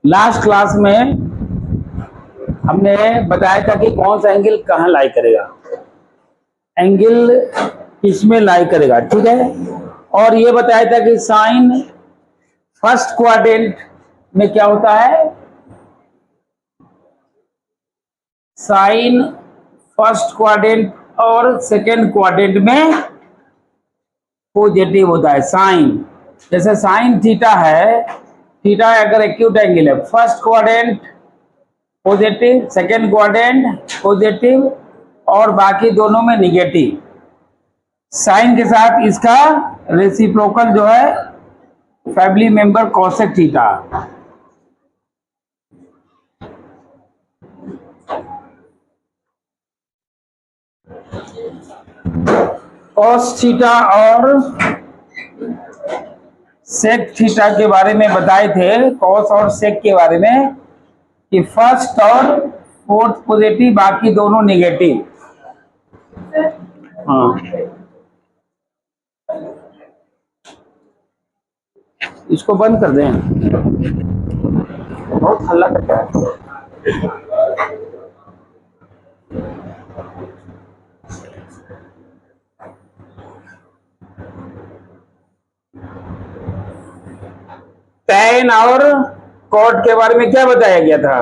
Last class में हमने बताया था कि कौन सा एंगल कहाँ लाई करेगा, एंगल किसमें लाई करेगा, ठीक है। और ये बताया था कि साइन फर्स्ट क्वाड्रेंट में क्या होता है, साइन फर्स्ट क्वाड्रेंट और सेकेंड क्वाड्रेंट में पॉजिटिव होता है। साइन जैसे साइन थीटा है, थीटा अगर एक्यूट एंगल है, first quadrant positive, second quadrant positive और बाकी दोनों में निगेटिव। साइन के साथ इसका रेसिप्रोकल जो है family member cosec theta. Cos theta और सेक थीटा के बारे में बताए थे, कॉस और सेक के बारे में, कि फर्स्ट और फोर्थ पॉजिटिव, बाकी दोनों नेगेटिव। हाँ, इसको बंद कर दें, बहुत हल्ला करता है। टैन और कॉट के बारे में क्या बताया गया था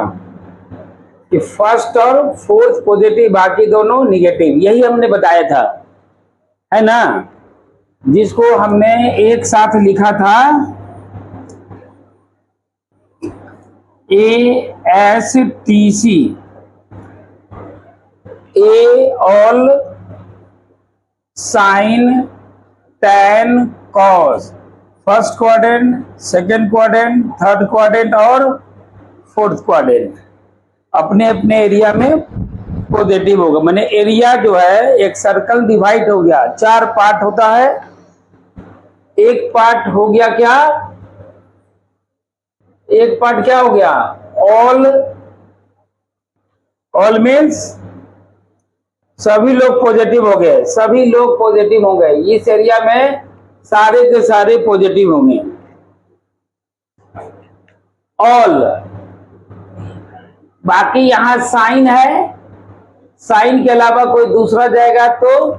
कि फर्स्ट और फोर्थ पॉजिटिव, बाकी दोनों निगेटिव, यही हमने बताया था, है ना, जिसको हमने एक साथ लिखा था ASTC, A all sin tan cos, first quadrant, second quadrant, third quadrant और फोर्थ क्वाड्रेंट अपने अपने एरिया में पॉजिटिव होगा। माने एरिया जो है, एक सर्कल डिवाइड हो गया, 4 पार्ट होता है, एक पार्ट हो गया क्या, एक पार्ट क्या हो गया, ऑल, ऑल मीन्स सभी लोग पॉजिटिव हो गए, सभी लोग पॉजिटिव हो गए, इस एरिया में सारे के सारे पॉजिटिव होंगे, ऑल। बाकी यहां साइन है, साइन के अलावा कोई दूसरा जाएगा तो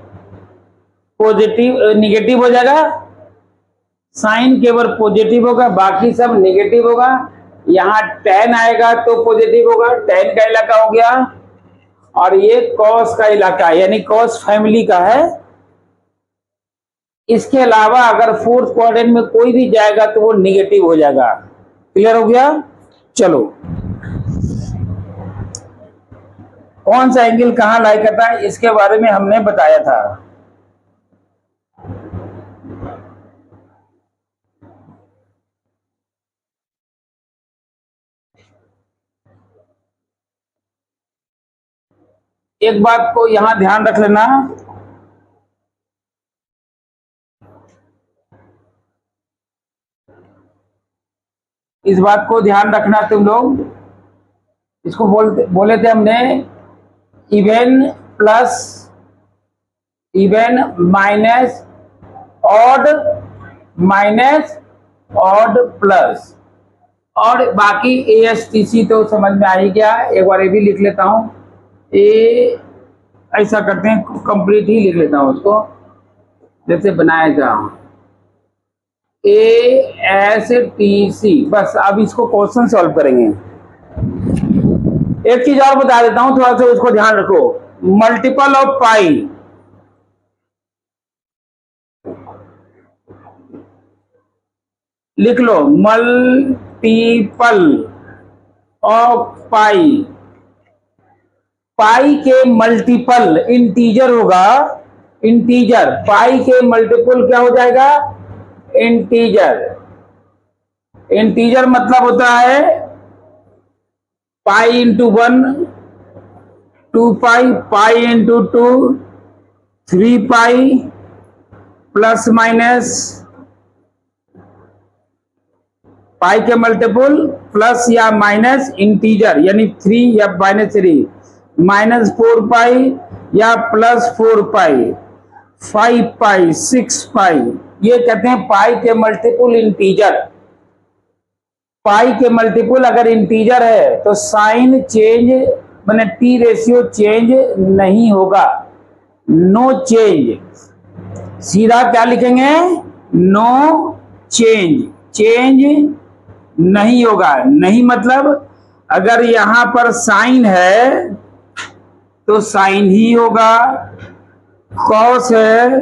पॉजिटिव निगेटिव हो जाएगा, साइन केवल पॉजिटिव होगा, बाकी सब निगेटिव होगा। यहां टैन आएगा तो पॉजिटिव होगा, टैन का इलाका हो गया, और ये कॉस का इलाका यानी कॉस फैमिली का है। इसके अलावा अगर फोर्थ क्वाड्रेंट में कोई भी जाएगा तो वो निगेटिव हो जाएगा। क्लियर हो गया? चलो, कौन सा एंगल कहां लाई करता है इसके बारे में हमने बताया था। एक बात को यहां ध्यान रख लेना, इस बात को ध्यान रखना तुम लोग, इसको बोले थे हमने even plus, even minus, odd minus, odd plus, और बाकी ASTC तो समझ में आ ही गया। एक बार ये भी लिख लेता हूं, ऐसा करते हैं, कंप्लीट ही लिख लेता हूं उसको, जैसे बनाया था ASTC। बस अब इसको क्वेश्चन सॉल्व करेंगे। एक चीज और बता देता हूं, थोड़ा सा उसको ध्यान रखो, मल्टीपल ऑफ पाई, लिख लो, मल्टीपल ऑफ पाई, पाई के मल्टीपल इंटीजर होगा, इंटीजर, पाई के मल्टीपल क्या हो जाएगा, इंटीजर। इंटीजर मतलब होता है पाई इंटू 1, 2 पाई, पाई इंटू 2, 3 पाई, प्लस माइनस, पाई के मल्टीपल प्लस या माइनस इंटीजर यानी 3 या -3, -4 पाई या +4 पाई, 5 पाई, 6 पाई, ये कहते हैं पाई के मल्टीपल इंटीजर। पाई के मल्टीपल अगर इंटीजर है तो साइन चेंज मैंने टी रेशियो चेंज नहीं होगा, नो चेंज। सीधा क्या लिखेंगे, नो चेंज, चेंज नहीं होगा। नहीं मतलब अगर यहां पर साइन है तो साइन ही होगा, कॉस है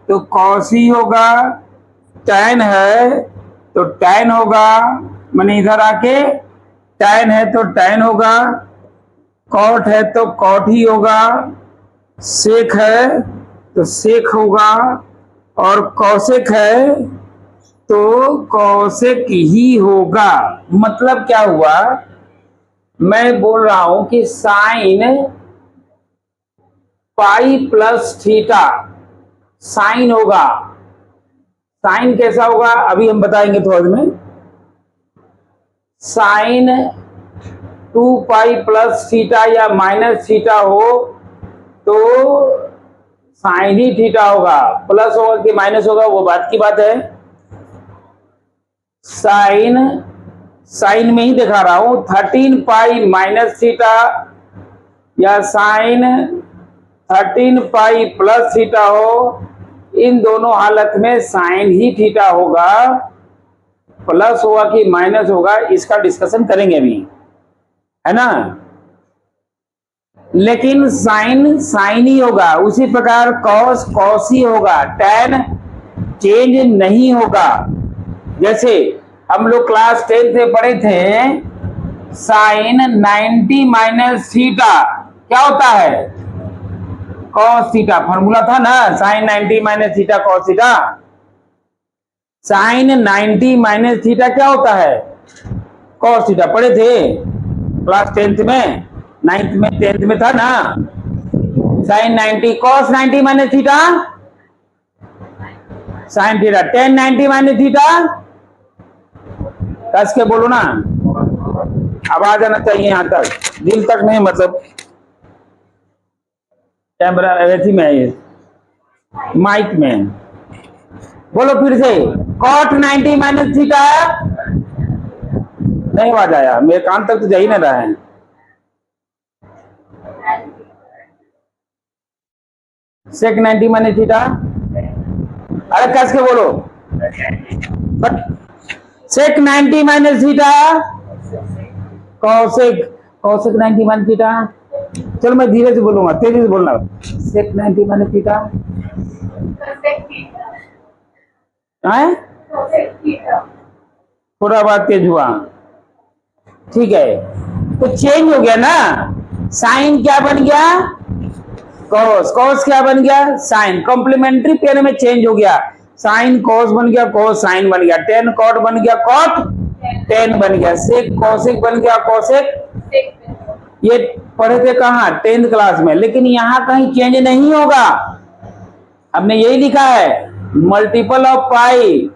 तो कॉस ही होगा, टैन है तो टैन होगा, मैंने इधर आके टैन है तो टैन होगा, कॉट है तो कॉट ही होगा, सेक है तो सेक होगा, और कौशिक है तो कौशिक ही होगा। मतलब क्या हुआ, मैं बोल रहा हूं कि sine pi plus theta sine होगा। साइन कैसा होगा अभी हम बताएंगे थोड़ी देर में। साइन 2 पाई प्लस थीटा या माइनस थीटा हो तो साइन ही थीटा होगा, प्लस होगा कि माइनस होगा वो बात की बात है। साइन साइन में ही दिखा रहा हूं, 13 पाई माइनस थीटा या साइन 13 पाई प्लस थीटा हो, इन दोनों हालत में साइन ही थीटा होगा। प्लस होगा कि माइनस होगा इसका डिस्कशन करेंगे अभी, है ना। लेकिन साइन साइन ही होगा, उसी प्रकार कॉस कॉस ही होगा, टैन चेंज नहीं होगा। जैसे हम लोग क्लास 10 में पढ़े थे, साइन 90 माइनस थीटा क्या होता है, कॉस थीटा। फॉर्मूला था ना, sign 90 minus theta cos theta. Sine 90 minus theta क्या होता है, कॉस थीटा। पढ़े थे क्लास 10th में, 9th में 10th में था ना। Sign 90 cos 90 minus theta sin theta, tan 90 minus theta. कस के बोलो ना, आवाज आना चाहिए यहां तक, दिल तक नहीं, मतलब कैमरा ऐसी में है, माइक में बोलो फिर से। कॉट 90 माइनस थीटा, नहीं आवाज आया, मेरे कान तक तो जा ही नहीं रहा है। सेक 90 माइनस थीटा, अरे कस के बोलो। सेक 90 minus theta Kaushik, Kaushik 90 minus theta. चलो मैं धीरे से बोलूंगा, तेजी से बोलना। सेक 90 माइनस थीटा, थोड़ा बात तेज हुआ, ठीक है। तो चेंज हो गया ना, साइन क्या बन गया, कॉस, कॉस क्या बन गया, साइन। कॉम्प्लीमेंट्री पेयर में चेंज हो गया, साइन कॉस बन गया, कॉस साइन बन गया, टेन कॉट बन गया, कॉट टेन बन गया, सेक कौशिक बन गया, कौशिक। ये पढ़े थे कहाँ, 10th क्लास में। लेकिन यहां कहीं चेंज नहीं होगा, हमने यही लिखा है, multiple of pi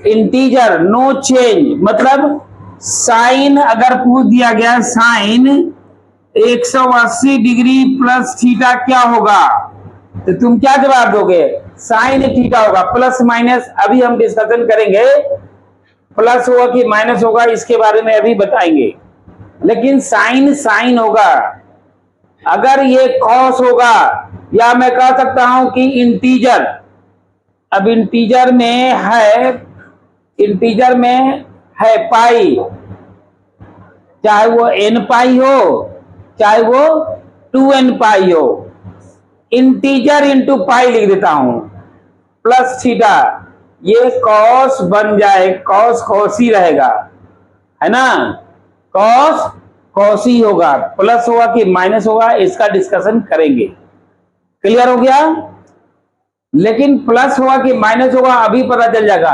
integer no change. मतलब साइन अगर पूछ दिया गया, साइन 180 डिग्री प्लस थीटा क्या होगा, तो तुम क्या जवाब दोगे, साइन थीटा होगा। प्लस माइनस अभी हम डिस्कशन करेंगे, प्लस होगा कि माइनस होगा इसके बारे में अभी बताएंगे। लेकिन साइन साइन होगा। अगर ये कॉस होगा, या मैं कह सकता हूं कि इंटीजर, अब इंटीजर में है पाई, चाहे वो n पाई हो चाहे वो 2n पाई हो, इंटीजर इंटू पाई लिख देता हूं, प्लस थीटा, ये कॉस बन जाए, कॉस कॉस ही रहेगा, है ना, कॉस कॉस ही होगा। प्लस होगा कि माइनस होगा इसका डिस्कशन करेंगे, क्लियर हो गया। लेकिन प्लस होगा कि माइनस होगा अभी पता चल जाएगा।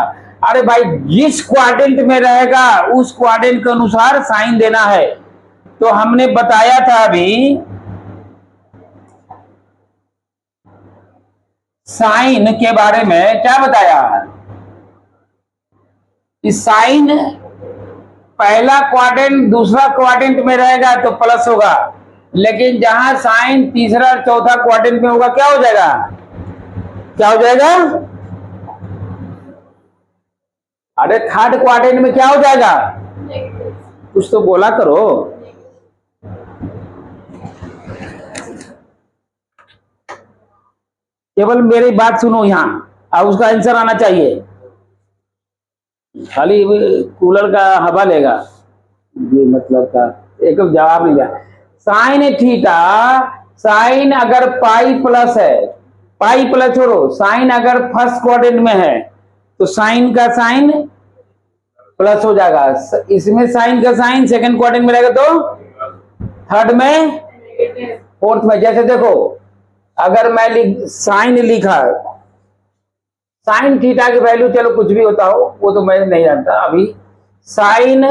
अरे भाई जिस क्वाड्रेंट में रहेगा उस क्वाड्रेंट के अनुसार साइन देना है। तो हमने बताया था अभी, साइन के बारे में क्या बताया, इस साइन पहला क्वाड्रेंट दूसरा क्वाड्रेंट में रहेगा तो प्लस होगा, लेकिन जहां साइन तीसरा और चौथा क्वाड्रेंट में होगा क्या हो जाएगा, क्या हो जाएगा, अरे थर्ड क्वाड्रेंट में क्या हो जाएगा? कुछ तो बोला करो। केवल मेरी बात सुनो यहां, अब उसका आंसर आना चाहिए। खाली कूलर का हवा लेगा ये मतलब का एक जवाब नहीं दिया। साइन थीटा, साइन अगर पाई प्लस है, पाई प्लस छोड़ो, साइन अगर फर्स्ट क्वाड्रेंट में है तो साइन का साइन प्लस हो जाएगा। इसमें साइन का साइन सेकंड क्वाड्रेंट में रहेगा तो थर्ड में, फोर्थ में। जैसे देखो, अगर मैं साइन लिखा, साइन थीटा की वैल्यू चलो कुछ भी होता हो वो तो मैं नहीं जानता अभी। साइन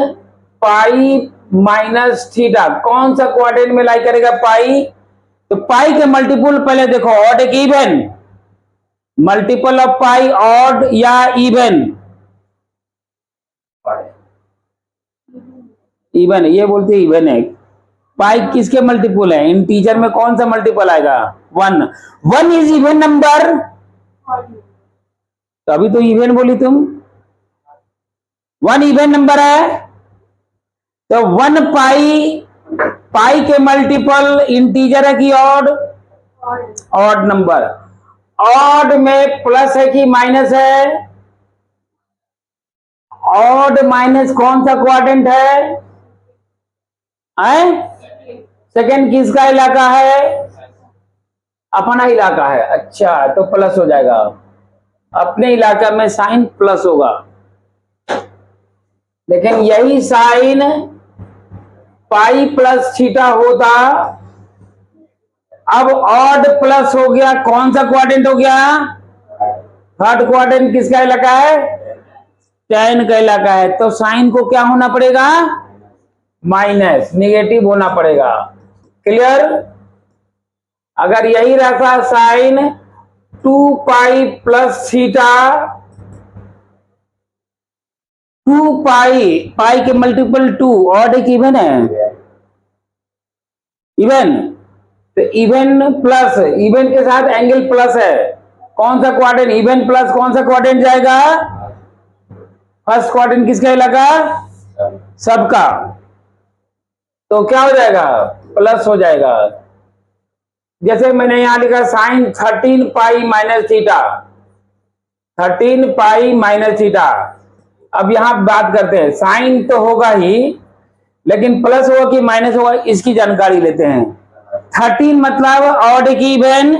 पाई माइनस थीटा कौन सा क्वाड्रेंट में लाई करेगा? पाई। तो पाई के मल्टीपल पहले देखो, ऑड एक even, multiple of pi odd या इवन? इवन, ये बोलते इवन है। पाई किसके मल्टीपल है? इंटीजर में कौन सा मल्टीपल आएगा? 1। 1 इज इवन नंबर, तो अभी तो इवन बोली तुम। 1 इवन नंबर है, तो 1 पाई, पाई के मल्टीपल इंटीजर है कि ऑड? Odd number. ऑड में प्लस है कि माइनस है? ऑड माइनस कौन सा क्वाड्रेंट है? सेकंड किसका इलाका है? अपना इलाका है। अच्छा, तो प्लस हो जाएगा, अपने इलाका में साइन प्लस होगा। लेकिन यही साइन पाई प्लस थीटा होता, अब ऑड प्लस हो गया, कौन सा क्वाड्रेंट हो गया? थर्ड क्वाड्रेंट किसका इलाका है? tan का इलाका है। तो साइन को क्या होना पड़ेगा? माइनस, निगेटिव होना पड़ेगा। क्लियर? अगर यही रहता साइन 2 पाई प्लस थीटा, 2 पाई, पाई के मल्टीपल 2, ऑड एक इवन है, इवन। तो इवन प्लस, इवन के साथ एंगल प्लस है, कौन सा क्वाड्रेंट? इवन प्लस कौन सा क्वाड्रेंट जाएगा? फर्स्ट क्वाड्रेंट किसका इलाका? सबका। तो क्या हो जाएगा? प्लस हो जाएगा। जैसे मैंने यहां लिखा sine 13 pi minus theta, 13 pi minus theta. अब यहां बात करते हैं, साइन तो होगा ही, लेकिन प्लस होगा कि माइनस होगा, इसकी जानकारी लेते हैं। 13 मतलब ऑड की इवन?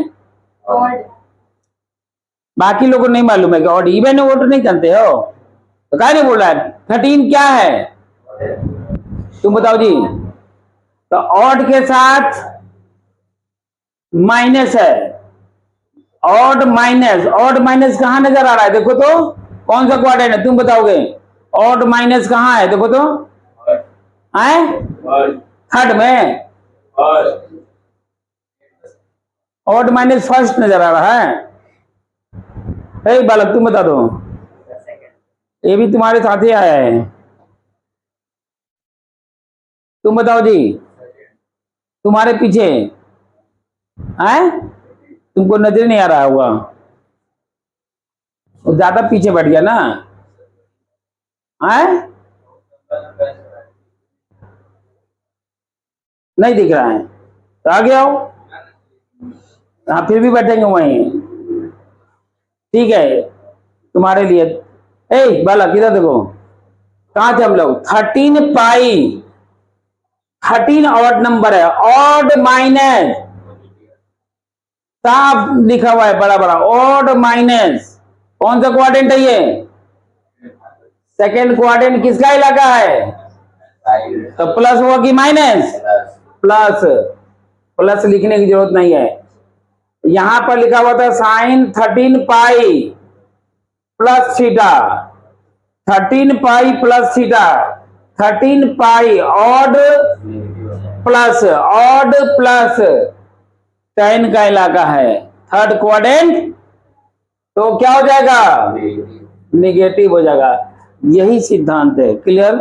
बाकी लोगों को नहीं मालूम है कि ऑड इवन है, वो तो नहीं जानते हो, तो क्या नहीं बोल रहा है? 13 क्या है तुम बताओ जी? तो ऑड के साथ माइनस है, ऑड माइनस, ऑड माइनस कहां नजर आ रहा है? देखो तो कौन सा क्वाड्रेंट है, तुम बताओगे? ऑड माइनस कहां है? देखो तो, थर्ड में। ऑड माइनस फर्स्ट नजर आ रहा है। हे बालक तुम बता दो, ये भी तुम्हारे साथ ही आया है, तुम बताओ जी, तुम्हारे पीछे है, तुमको नजर नहीं आ रहा होगा, वो ज्यादा पीछे बैठ गया ना है, नहीं दिख रहा है तो आगे आओ। हाँ, फिर भी बैठेंगे वहीं, ठीक है तुम्हारे लिए। ए बालक इधर देखो, कहां थे हम लोग? 13 पाई, 13 ऑड नंबर है, ऑड माइनस, साफ लिखा हुआ है बड़ा बड़ा, ऑड माइनस। कौन सा क्वाड्रेंट है ये? सेकेंड क्वाड्रेंट किसका इलाका है? तो प्लस हुआ कि माइनस? प्लस। प्लस लिखने की जरूरत नहीं है, यहां पर लिखा हुआ था sin 13 pi plus theta, 13 pi plus theta, 13 pi odd plus, odd plus tan का इलाका है, थर्ड क्वाड्रेंट, तो क्या हो जाएगा? निगेटिव हो जाएगा। यही सिद्धांत है। क्लियर?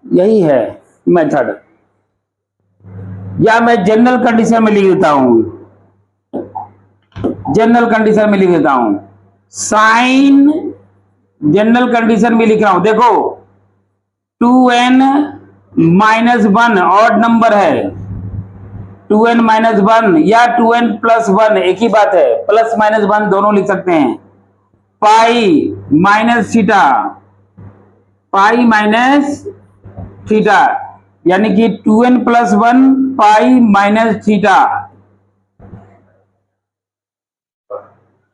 यही है मेथड, या मैं जनरल कंडीशन में लिख देता हूं, जनरल कंडीशन में लिख देता हूं, साइन जनरल कंडीशन भी लिख रहा हूं, देखो 2n minus one odd number है, 2n माइनस वन या 2n प्लस वन एक ही बात है, प्लस माइनस वन दोनों लिख सकते हैं। पाई माइनस थीटा, पाई माइनस थीटा, यानी कि 2n प्लस वन पाई माइनस थीटा।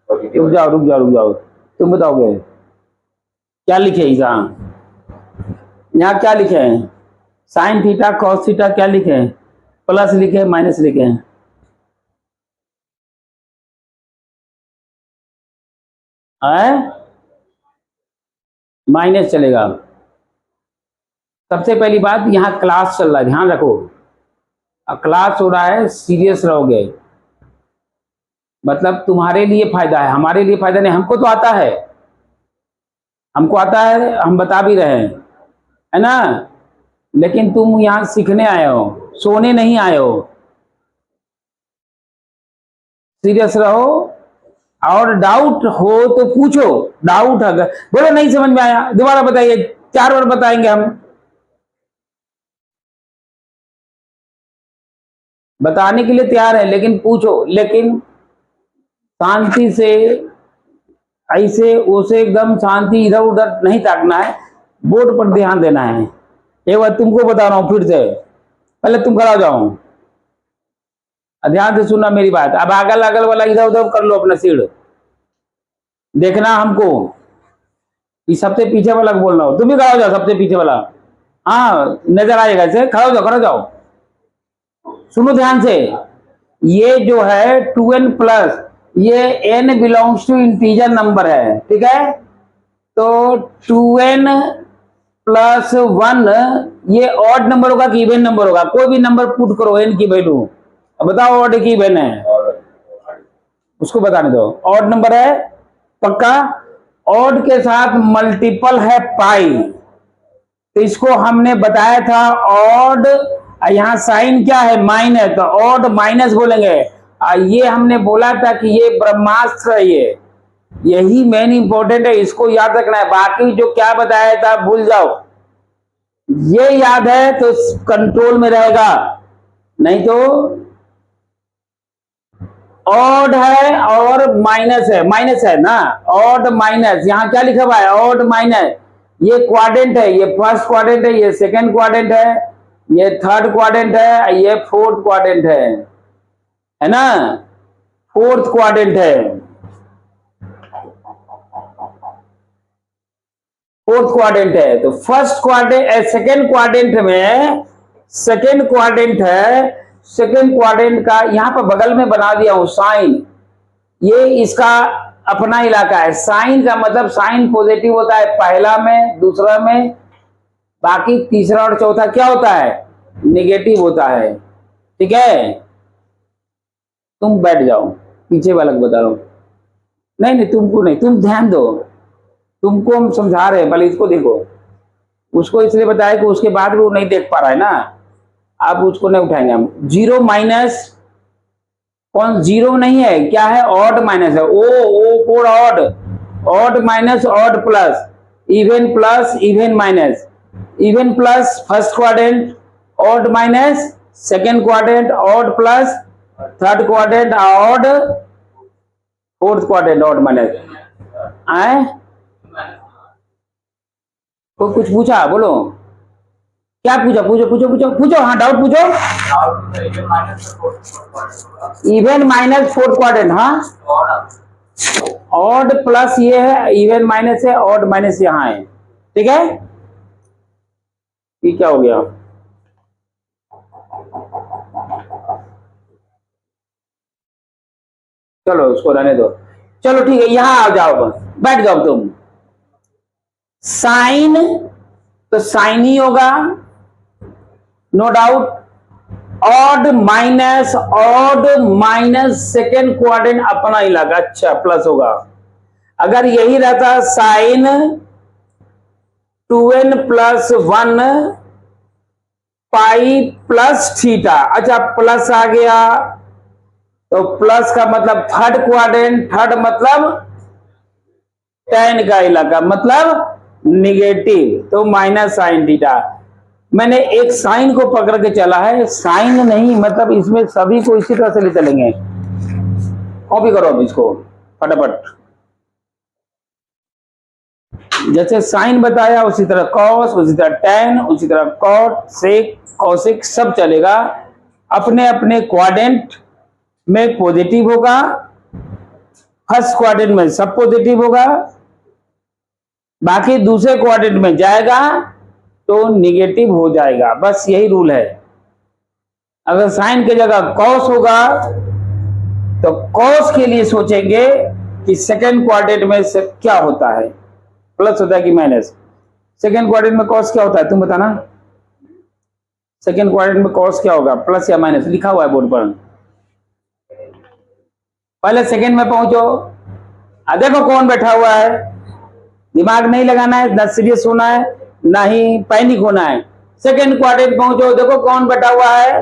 रुक जाओ, तुम बताओगे क्या लिखे यहाँ क्या लिखे हैं? साइन थीटा कॉस थीटा क्या लिखे हैं? प्लस लिखे माइनस लिखे हैं? माइनस चलेगा। सबसे पहली बात, यहाँ क्लास चल रहा है, ध्यान रखो, क्लास हो रहा है, सीरियस रहोगे, मतलब तुम्हारे लिए फायदा है, हमारे लिए फायदा नहीं। हमको तो आता है, हमको आता है, हम बता भी रहे हैं, है ना, लेकिन तुम यहाँ सीखने आए हो, सोने नहीं आए हो। सीरियस रहो, और डाउट हो तो पूछो, डाउट अगर बोलो नहीं समझ में आया दोबारा बताइए, 4 बार बताएंगे हम, बताने के लिए तैयार है, लेकिन पूछो, लेकिन शांति से, ऐसे उसे एकदम शांति इधर उधर नहीं ताकना है, बोर्ड पर ध्यान देना है। एक बार तुमको बता रहा हूं फिर से, पहले तुम खड़ा जाओ, ध्यान से सुनना मेरी बात। अब अगल अगल वाला इधर उधर कर लो अपना सीढ़, देखना हमको, ये सबसे पीछे वाला बोल रहा हो, तुम भी खड़ा हो जाओ, सबसे पीछे वाला, हाँ नजर आएगा ऐसे, खड़ा जाओ, सुनो ध्यान से। ये जो है 2n प्लस, ये n belongs to integer number है, ठीक है, तो 2n प्लस वन ये ऑड नंबर होगा कि इवन नंबर होगा? कोई भी नंबर पुट करो n की वैल्यू, अब बताओ ऑड की इवन है, उसको बताने दो। ऑड नंबर है पक्का, ऑड के साथ मल्टीपल है पाई, तो इसको हमने बताया था ऑड, यहाँ साइन क्या है? माइनस, तो ऑड माइनस बोलेंगे। ये हमने बोला था कि ये ब्रह्मास्त्र है, ये यही मेन इंपॉर्टेंट है, इसको याद रखना है। बाकी जो क्या बताया था भूल जाओ, ये याद है तो कंट्रोल में रहेगा, नहीं तो ऑड है और माइनस है ना, ऑड माइनस, यहाँ क्या लिखा हुआ है? ऑड माइनस, ये क्वाड्रेंट है, ये फर्स्ट क्वाड्रेंट है, ये सेकंड क्वाड्रेंट है, ये थर्ड क्वाड्रेंट है, ये फोर्थ क्वाड्रेंट है ना, फोर्थ क्वाड्रेंट है, फोर्थ क्वाड्रेंट है। तो फर्स्ट क्वाड्रेंट, सेकंड क्वाड्रेंट में, सेकंड क्वाड्रेंट है, सेकंड क्वाड्रेंट का यहां पर बगल में बना दिया हूं साइन, ये इसका अपना इलाका है। साइन का मतलब साइन पॉजिटिव होता है पहला में, दूसरा में, बाकी तीसरा और चौथा क्या होता है? नेगेटिव होता है, ठीक है। तुम बैठ जाओ, पीछे वाला बता रहा हूं, नहीं तुमको नहीं, तुम ध्यान दो, तुमको हम समझा रहे हैं, भले इसको देखो, उसको इसलिए बताया कि उसके बाद वो नहीं देख पा रहा है ना, आप उसको नहीं उठाएंगे हम। जीरो माइनस, कौन जीरो नहीं है, क्या है? ऑड माइनस है, O for odd, odd minus odd plus, even plus even minus, even plus first quadrant, odd minus second quadrant, odd plus third quadrant, odd fourth quadrant, odd minus. आए कोई कुछ पूछा? बोलो क्या पूछा? पूछो, हाँ डाउट पूछो। इवन माइनस फोर्थ क्वाड्रेंट, हाँ ऑड प्लस ये है, इवन माइनस है, ऑड माइनस यहाँ है, ठीक है। ये क्या हो गया? चलो उसको रहने दो, चलो ठीक है, यहां आ जाओ, बैठ जाओ तुम। साइन, तो साइन ही होगा, no doubt. Odd minus second quadrant अपना इलाका, अच्छा प्लस होगा। अगर यही रहता sine 2n plus one pi plus theta, अच्छा प्लस आ गया, तो प्लस का मतलब थर्ड क्वाड्रेंट, थर्ड मतलब tan का इलाका मतलब निगेटिव, तो माइनस साइन थीटा। मैंने एक साइन को पकड़ के चला है, साइन नहीं मतलब इसमें सभी को इसी तरह से ले चलेंगे। कॉपी करो अब इसको फटाफट, जैसे साइन बताया उसी तरह कॉस, उसी तरह टेन, उसी तरह कॉट, सेक, कॉसिक सब चलेगा। अपने अपने क्वाड्रेंट में पॉजिटिव होगा, फर्स्ट क्वाड्रेंट में सब पॉजिटिव होगा, बाकी दूसरे क्वाड्रेंट में जाएगा तो निगेटिव हो जाएगा। बस यही रूल है। अगर साइन की जगह कॉस होगा तो कॉस के लिए सोचेंगे कि सेकेंड क्वाड्रेंट में से क्या होता है, प्लस होता है कि माइनस। सेकेंड क्वाड्रेंट में कॉस क्या होता है तुम बताना, सेकेंड क्वाड्रेंट में कॉस क्या होगा, प्लस या माइनस? लिखा हुआ है बोर्ड पर। पहले सेकेंड में पहुंचो, देखो कौन बैठा हुआ है, दिमाग नहीं लगाना है, ना सीरियस होना है, ना ही पैनिक होना है। सेकेंड क्वाड्रेंट पहुंचो, देखो कौन बैठा हुआ है।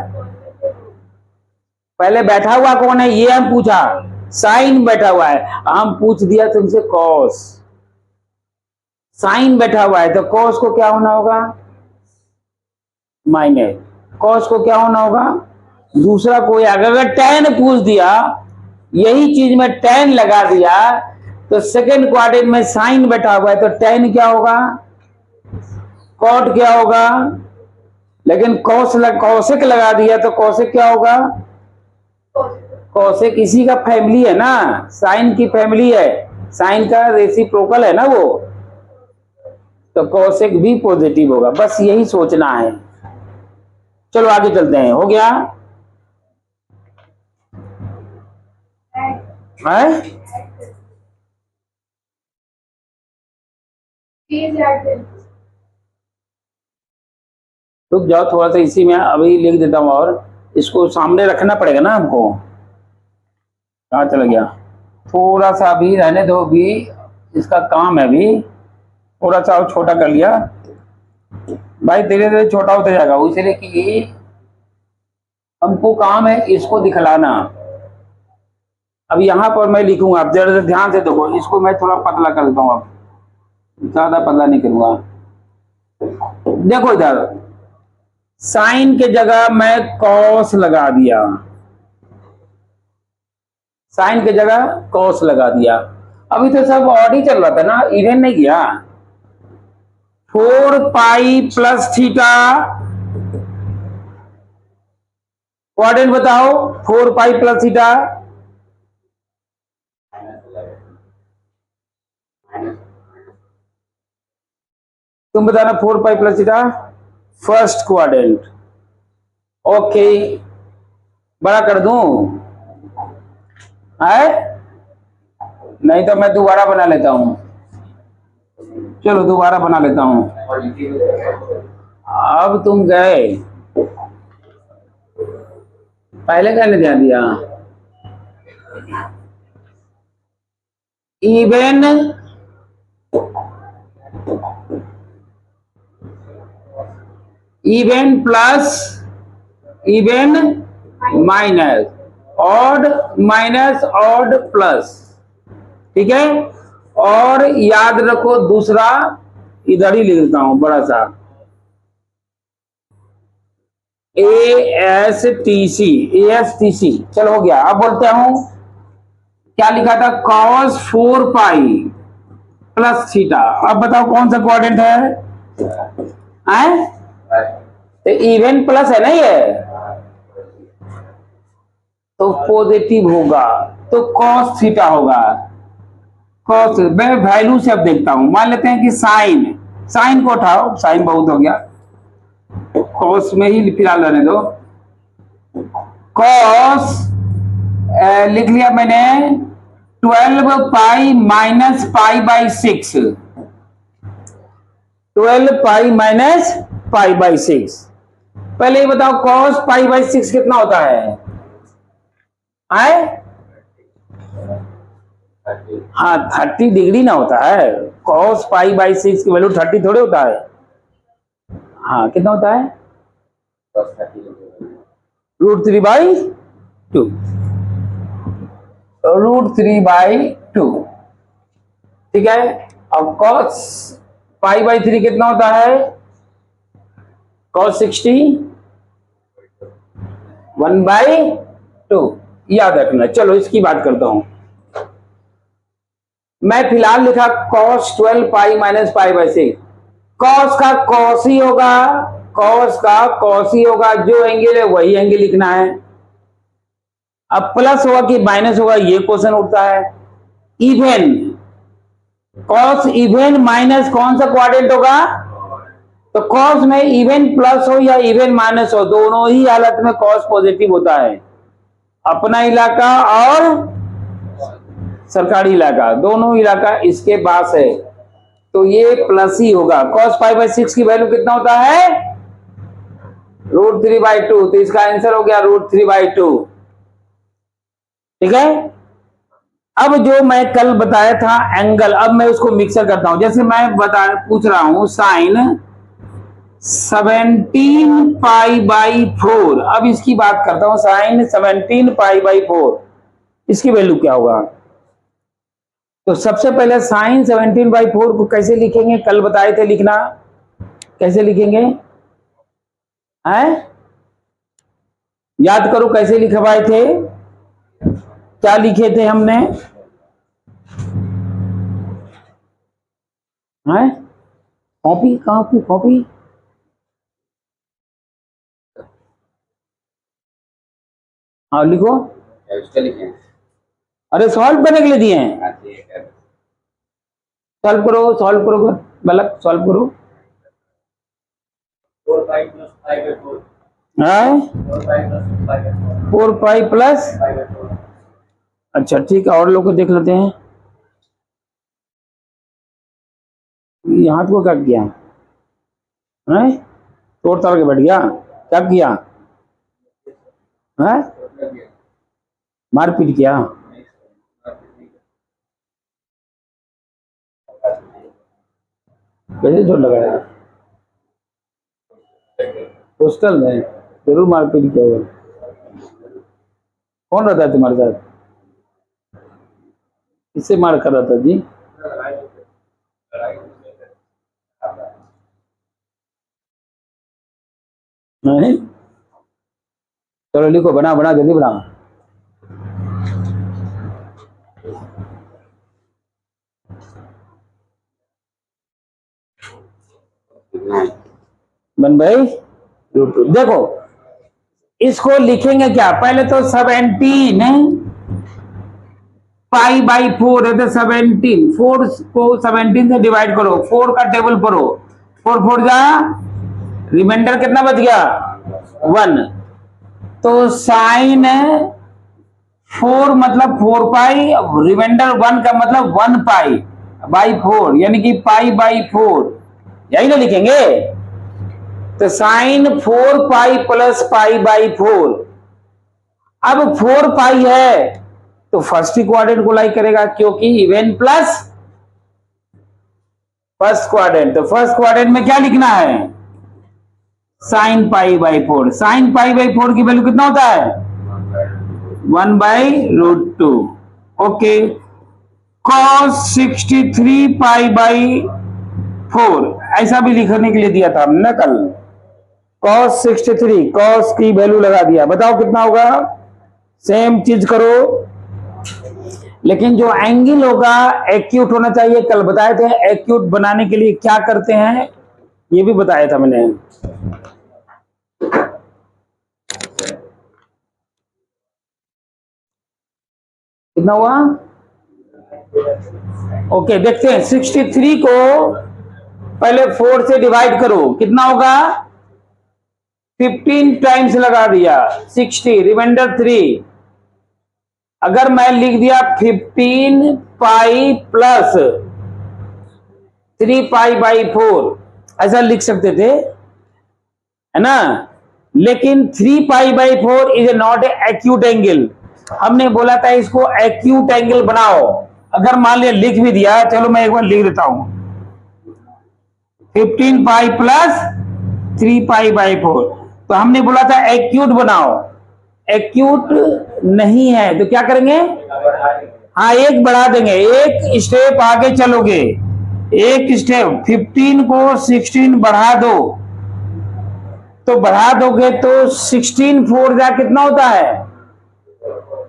पहले बैठा हुआ कौन है ये हम पूछा, साइन बैठा हुआ है, हम पूछ दिया तुमसे कॉस। साइन बैठा हुआ है तो कॉस को क्या होना होगा, माइनस। कॉस को क्या होना होगा, दूसरा कोई अगर टेन पूछ दिया, यही चीज में टेन लगा दिया, तो सेकेंड क्वाड्रेंट में साइन बैठा हुआ है तो टेन क्या होगा, कॉट क्या होगा। लेकिन कौशिक लगा दिया तो कौशिक क्या होगा, कौशिक इसी का फैमिली है ना, साइन की फैमिली है, साइन का रेसिप्रोकल है ना वो, तो कौशिक भी पॉजिटिव होगा। बस यही सोचना है। चलो आगे चलते हैं, हो गया है? रुक जाओ थोड़ा सा, इसी में अभी लिख देता हूं, और इसको सामने रखना पड़ेगा ना हमको। कहाँ चला गया, थोड़ा सा अभी रहने दो, भी इसका काम है, अभी थोड़ा सा और छोटा कर लिया भाई, धीरे धीरे छोटा होता जाएगा, इसलिए कि हमको काम है इसको दिखलाना। अब यहाँ पर मैं लिखूंगा, आप जरा से ध्यान से देखो, इसको मैं थोड़ा पतला कर देता हूँ, अब ज्यादा पतला नहीं करूंगा। देखो इधर साइन के जगह मैं कॉस लगा दिया, साइन के जगह कॉस लगा दिया। अभी तो सब ऑड ही चल रहा था ना, इवन नहीं किया। 4 पाई प्लस थीटा, क्वाड्रेंट बताओ, 4 पाई प्लस थीटा, तुम बताना 4 पाई plus theta, first quadrant. Okay, बड़ा कर दूं है, नहीं तो मैं दोबारा बना लेता हूं। चलो दोबारा बना लेता हूं। अब तुम गए, पहले कहने ध्यान दिया, even even plus even minus, odd minus odd plus, ठीक है। और याद रखो दूसरा इधर ही लिख देता हूं बड़ा सा, ASTC। चलो हो गया। अब बोलते हूं क्या लिखा था, cos 4 पाई प्लस थीटा। अब बताओ कौन सा क्वाड्रेंट है? तो इवन प्लस है ना ये, तो पॉजिटिव होगा, तो cos थीटा होगा। cos मैं वैल्यू से अब देखता हूं, मान लेते हैं कि साइन को उठाओ, साइन बहुत हो गया, cos में ही फिलहाल रहने दो। cos लिख लिया मैंने 12 pi minus pi by 6, 12 pi minus pi by 6। पहले ये बताओ cos पाई बाई 6 कितना होता है? हाँ 30 डिग्री ना होता है, cos पाई बाई 6 की वैल्यू 30 थोड़े होता है। हाँ कितना होता है, √3/2, √3/2। ठीक है। अब cos π/3 कितना होता है? cos 60 1/2, याद रखना। चलो इसकी बात करता हूं। मैं फिलहाल लिखा cos 12 π - π/6। cos का cos ही होगा, cos का cos ही होगा, जो एंगल है वही एंगल लिखना है। अब प्लस होगा कि माइनस होगा, ये क्वेश्चन उठता है। इवन, cos इवन माइनस कौन सा क्वाड्रेंट होगा? तो cos में इवन प्लस हो या इवन माइनस हो, दोनों ही हालत में cos पॉजिटिव होता है। अपना इलाका और सरकारी इलाका, दोनों इलाका इसके पास है, तो ये प्लस ही होगा। cos π/6 की वैल्यू कितना होता है? √3/2, तो इसका आंसर हो गया √3/2। ठीक है। अब जो मैं कल बताया था एंगल, अब मैं उसको मिक्सर करता हूं। जैसे मैं पूछ रहा हूं साइन 17 π/4, अब इसकी बात करता हूं साइन 17 π/4, इसकी वैल्यू क्या होगा? तो सबसे पहले साइन 17/4 को कैसे लिखेंगे? कल बताए थे लिखना, कैसे लिखेंगे हैं? याद करो कैसे लिखवाए थे, क्या लिखे थे हमने? हैं? कॉपी कॉपी कॉपी, हाँ लिखो। लिखे, अरे सॉल्व करने के लिए दिए हैं, सॉल्व करो, सॉल्व करो, बलक सॉल्व करो। 4π + 5/4, 4π प्लस, अच्छा ठीक है, और लोग को देख लेते हैं। यहाँ को क्या किया है? तोड़ ताड़ के बैठ गया, क्या किया है? मारपीट किया? कैसे चोट लगाया? हॉस्टल में जरूर मारपीट किया होगा। कौन रहता है तुम्हारे साथ? इससे मार कर रहा था जी? नहीं, चलो लिखो, बना बना जल्दी बना। बन भाई, देखो इसको लिखेंगे क्या? पहले तो 17 π/4 है, तो 17, 4 को 17 से डिवाइड करो, 4 का टेबल पढ़ो, 4 4 जा, रिमाइंडर कितना बच गया? 1। तो साइन 4 मतलब 4π, रिमाइंडर 1 का मतलब 1π/4, यानी कि π/4, यही ना लिखेंगे। तो साइन 4π + π/4। अब 4π है तो फर्स्ट क्वाड्रेंट को लाइक करेगा, क्योंकि इवन प्लस फर्स्ट क्वाड्रेंट, तो फर्स्ट क्वाड्रेंट में क्या लिखना है? साइन π/4। साइन π/4 की वैल्यू कितना होता है? 1/√2। ओके, cos 63 π/4 ऐसा भी लिखने के लिए दिया था हमने कल। cos 63, cos की वैल्यू लगा दिया, बताओ कितना होगा? सेम चीज करो, लेकिन जो एंगल होगा एक्यूट होना चाहिए। कल बताए थे एक्यूट बनाने के लिए क्या करते हैं, ये भी बताया था मैंने। कितना हुआ? ओके, देखते हैं। 63 को पहले 4 से डिवाइड करो, कितना होगा? 15 टाइम्स लगा दिया, 60, रिमाइंडर 3। अगर मैं लिख दिया 15π + 3π/4, ऐसा लिख सकते थे, है ना? लेकिन 3π/4 is not a acute angle. हमने बोला था इसको एक्यूट एंगल बनाओ। अगर मान लिया लिख भी दिया, चलो मैं एक बार लिख देता हूं, 15π + 3π/4, तो हमने बोला था एक्यूट बनाओ, एक्यूट नहीं है तो क्या करेंगे? हाँ एक बढ़ा देंगे, एक स्टेप आगे चलोगे, एक स्टेप 15 को 16 बढ़ा दो, तो बढ़ा दोगे तो 16 4 जा कितना होता है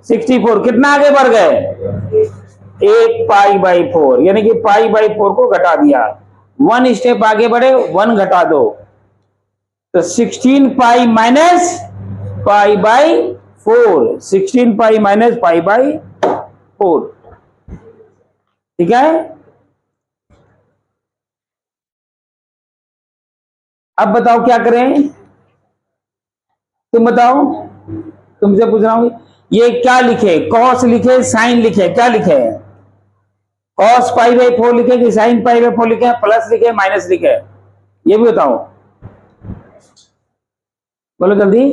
64, कितना आगे बढ़ गए, एक पाई बाई 4, यानी कि पाई बाई 4 को घटा दिया, 1 स्टेप आगे बढ़े 1 घटा दो, तो 16 pi minus pi by 4, 16 pi minus pi by 4, ठीक है। अब बताओ क्या करें, तुम बताओ, तुमसे पूछ रहा हूं, ये क्या लिखे, कॉस लिखे साइन लिखे, क्या लिखे, कॉस पाई बाई 4 लिखे कि साइन पाई बाई 4 लिखे, प्लस लिखे माइनस लिखे, ये भी बताओ, बोलो जल्दी।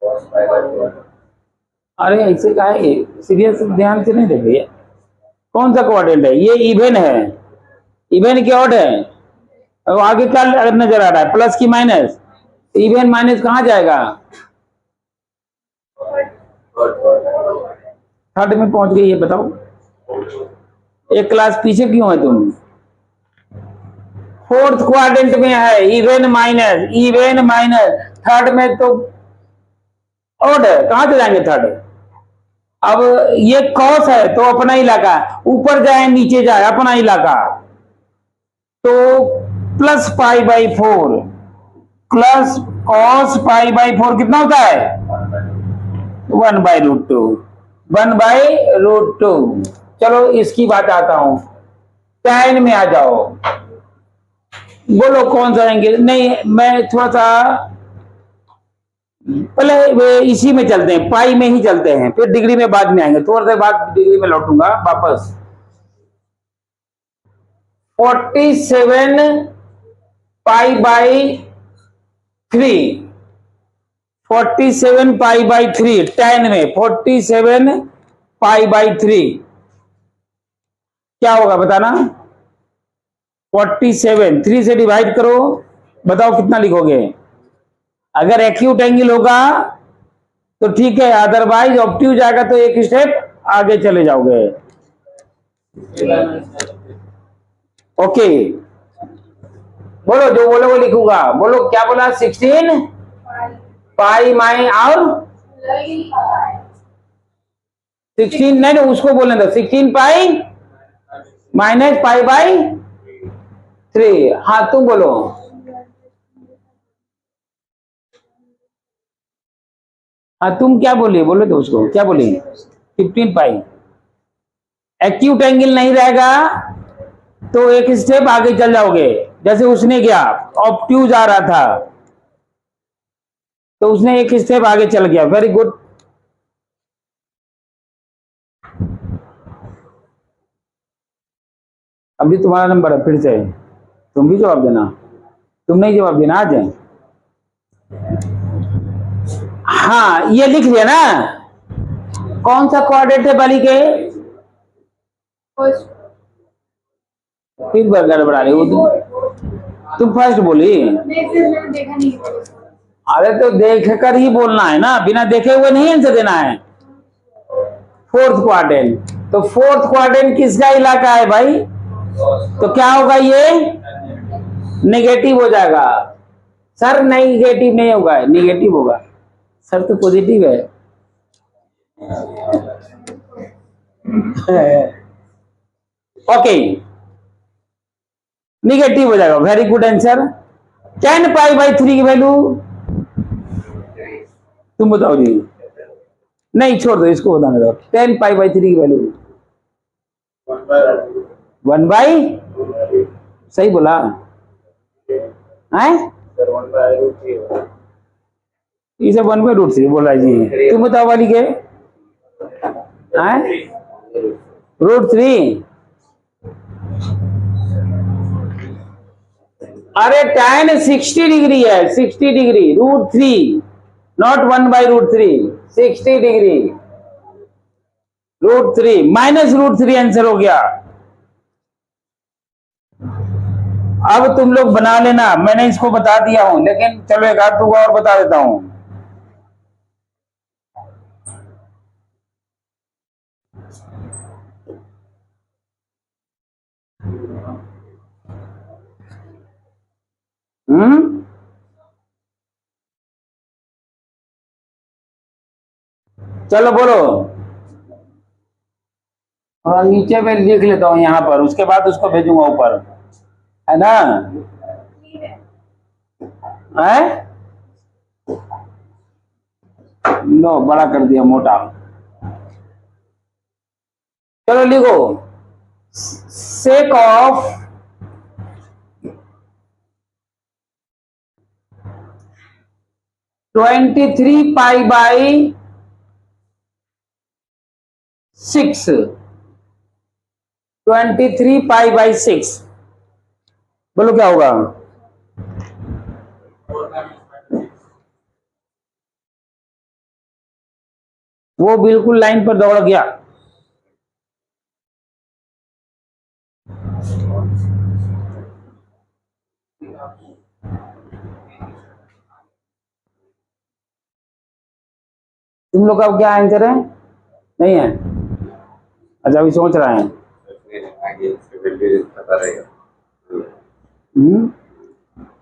cos pi by 4. अरे ऐसे का है, सीरियस ध्यान से नहीं देखे, कौन सा क्वाड्रेंट है, ये इवन है, इवन की ऑड है, और आगे क्या नजर आ रहा है, प्लस की माइनस, इवन माइनस कहां जाएगा, थर्ड में पहुंच गई, ये बताओ, एक क्लास पीछे क्यों है तुम, फोर्थ क्वाड्रेंट में है, इवन माइनस, थर्ड में तो ऑड है, कहां से जाएंगे थर्ड, अब ये कॉस है तो अपना इलाका, ऊपर जाए नीचे जाए अपना इलाका, तो plus pi by 4, plus cos pi by 4 कितना होता है 1 बाई रूट 2, 1 बाई रूट 2। चलो इसकी बात आता हूं, tan में आ जाओ, बोलो कौन सा आएंगे, नहीं मैं थोड़ा सा पहले इसी में चलते हैं, पाई में ही चलते हैं, फिर डिग्री में बाद में आएंगे, थोड़ा देर बाद डिग्री में लौटूंगा वापस। 47 pi by 3, 47 pi by 3 tan में 47 पाई बाई 3 क्या होगा बताना, 47 3 से डिवाइड करो, बताओ कितना लिखोगे, अगर एक्यूट एंगल होगा तो ठीक है, अदरवाइज ऑब्ट्यूज जाएगा तो एक स्टेप आगे चले जाओगे, ओके बोलो, जो बोलो वो लिखूंगा, बोलो क्या बोला, 16 पाई माई और 16 नहीं, उसको बोलने दो, 16 पाई माइनस पाई बाई 3, हाँ तुम बोलो, हाँ तुम क्या बोली, बोलो तो उसको क्या बोली, 15 पाई, एक्यूट एंगल नहीं रहेगा तो एक स्टेप आगे चल जाओगे, जैसे उसने किया, ऑब्ट्यूज आ रहा था तो उसने एक स्टेप आगे चल गया, वेरी गुड। अभी तुम्हारा नंबर है, फिर से तुम भी जवाब देना, तुम नहीं जवाब देना आज, हाँ ये लिख लिया ना, कौन सा क्वाड्रेंट है बाली के, फिर गड़बड़ा रही हो तुम फर्स्ट बोली, अरे तो देख कर ही बोलना है ना, बिना देखे हुए नहीं आंसर देना है, फोर्थ क्वाड्रेंट, तो फोर्थ क्वाड्रेंट किसका इलाका है भाई, तो क्या होगा, ये नेगेटिव हो जाएगा, सर नेगेटिव नहीं होगा, नेगेटिव होगा, सर तो पॉजिटिव है, ओके निगेटिव हो जाएगा, very good answer. 10 pi by 3 की वैल्यू तुम बताओ जी, नहीं छोड़ दो इसको बताने दो, 10 पाई बाई 3 की वैल्यू 1 बाई, सही बोला है, इसे 1 बाई रूट 3 बोला जी, तुम बताओ वाली के रूट 3, अरे tan 60 डिग्री है, 60 degree root 3, not 1 by root 3, 60 degree, √3 -√3 answer हो गया। अब तुम लोग बना लेना, मैंने इसको बता दिया हूं, लेकिन चलो एक आध और बता देता हूं। चलो बोलो। और नीचे में लिख लेता हूं यहां पर, उसके बाद उसको भेजूंगा ऊपर, है ना? है लो, बड़ा कर दिया, मोटा। चलो लिखो, सेक ऑफ (23π/6) 23π/6 बोलो क्या होगा? वो बिल्कुल लाइन पर दौड़ गया। तुम लोग का क्या आंसर है? नहीं है? अच्छा, अभी सोच रहे हैं।